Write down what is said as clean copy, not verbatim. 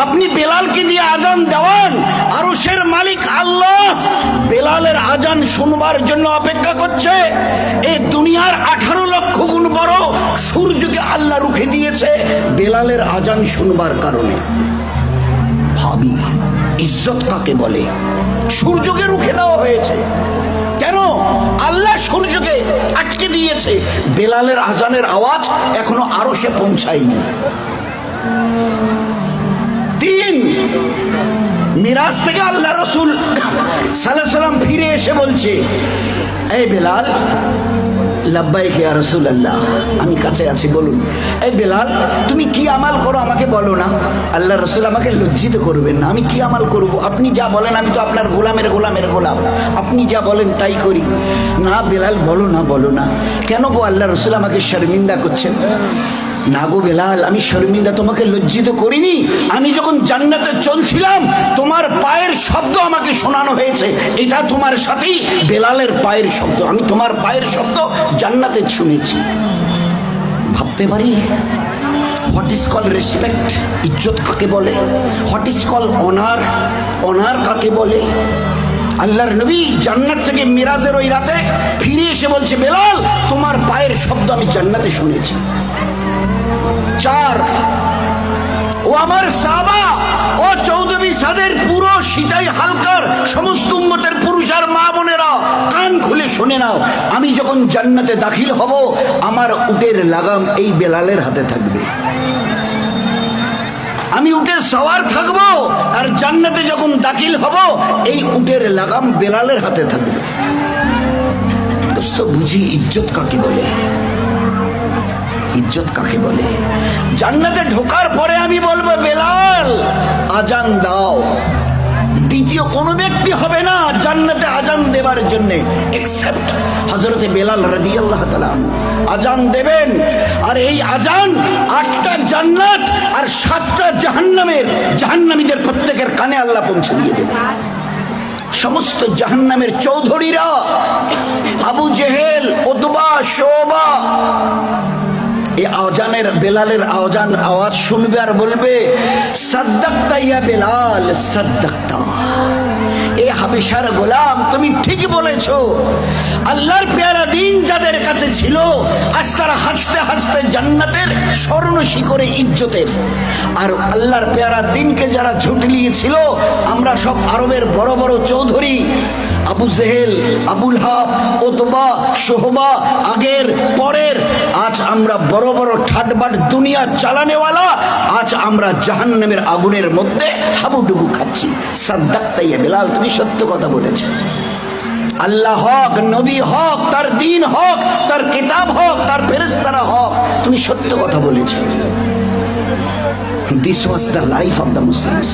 আপনি বেলালকে দিয়ে আজান দেওয়ান, আরশের মালিক আল্লাহ বেলালের আজান শুনবার জন্য অপেক্ষা করছে। এই দুনিয়ার 18 লক্ষ গুণ বড় সূর্যকে আল্লাহ রুখে দিয়েছে বেলালের আজান শুনবার কারণে। ভাবি ইজ্জত কাকে বলে? সূর্যকে রুখে দেওয়া হয়েছে কেন? আল্লাহ সূর্যকে আটকে দিয়েছে। বেলালের আজানের আওয়াজ এখনো আরশে পৌঁছায়নি। 3, মিরাজ থেকে আল্লাহ রাসূল সাল্লাল্লাহু আলাইহি সাল্লাম ফিরে এসে বলছে, এই বেলাল। লাব্বাইক ইয়া রাসূলুল্লাহ, আমি কাছে আছি, বলুন। এই বেলাল, তুমি কি আমাল করো আমাকে বলো না। আল্লাহ রাসূল, আমাকে লজ্জিত করবেন না, আমি কি আমাল করব? আপনি যা বলেন, আমি তো আপনার গোলামের গোলাম, আপনি যা বলেন তাই করি। না বেলাল, বলো না, বলো না। কেন গো আল্লাহ রাসূল, আমাকে শর্মিন্দা করছেন? না গো বেলাল, আমি শর্মিন্দা, তোমাকে লজ্জিত করিনি। আমি যখন জান্নাতে চলছিলাম তোমার পায়ের শব্দ আমাকে শোনানো হয়েছে, এটা তোমার সাথেই বেলালের পায়ের শব্দ। আমি তোমার পায়ের শব্দ জান্নাতে শুনেছি। ভাবতে পারি হোয়াট ইজ কল রেসপেক্ট, ইজ্জত কাকে বলে? What is call honour, honour কাকে বলে? আল্লাহর নবী জান্নাত থেকে মিরাজের ওই রাতে ফিরে এসে বলছে, বেলাল তোমার পায়ের শব্দ আমি জান্নাতে শুনেছি। 4, ও আমার সাহাবা, ও চৌধুরী সাদের পুরো সিতাই হালকার সমস্ত উম্মতের পুরুষ আর মা বোনেরা কান খুলে শুনে নাও, আমি যখন জান্নাতে দাখিল হব আমার উটের লাগাম এই বেলালের হাতে থাকবে। আমি উটের সওয়ার থাকব, আর জান্নাতে যখন দাখিল হব এই উটের লাগাম বেলালের হাতে থাকবে। দোস্ত, বুঝি ইজ্জত কাকে বলে? ইজ্জত কাকে বলে? জান্নাতে ঢোকার পরে আমি বলবো, বেলাল আজান দাও। দ্বিতীয় কোনো ব্যক্তি হবে না জান্নাতে আজান দেবার জন্য, এক্সেপ্ট হযরতে বেলাল রাদিয়াল্লাহু তাআলা আজান দেবেন। আর এই আজান 8টা জান্নাত আর 7টা জাহান্নামীদের প্রত্যেকের কানে আল্লাহ পৌঁছে দিয়ে দেবেন। সমস্ত জাহান্নামের চৌধুরীরা, আবু জেহেল, উতবা, শোবা, এই আজানের বেলালের আওয়াজ শুনবে আর বলবে, সাদ্দাকতা ইয়া বেলাল, সাদ্দাকতা। এ হাবেশার গোলাম, তুমি ঠিকই বলেছো। আল্লাহর পেয়ারা দিন যাদের কাছে ছিল, আজ তারা হাসতে হাসতে জান্নাতের স্বর্ণ শিখরে ইজ্জতের। আর আল্লাহর পেয়ারা দিনকে যারা ঝুটলিয়েছিল, আমরা সব আরবের বড় বড় চৌধুরী, আবু জেহেল, আবুল হাব, উতবা, শোহবা, আগের পরের, আজ আমরা বড় বড় ঠাটবাট দুনিয়া চালানেওয়ালা, আজ আমরা জাহান্নামের আগুনের মধ্যে হাবুডুবু খাচ্ছি। সাদ্দাকতা ইয়া বেলাল, তুমি সত্য কথা বলেছো। আল্লাহ হক, নবী হক, তার দিন হক, তার কিতাব হক, তার ফেরেশতারা হক, তুমি সত্য কথা বলেছো। This was the life of the Muslims.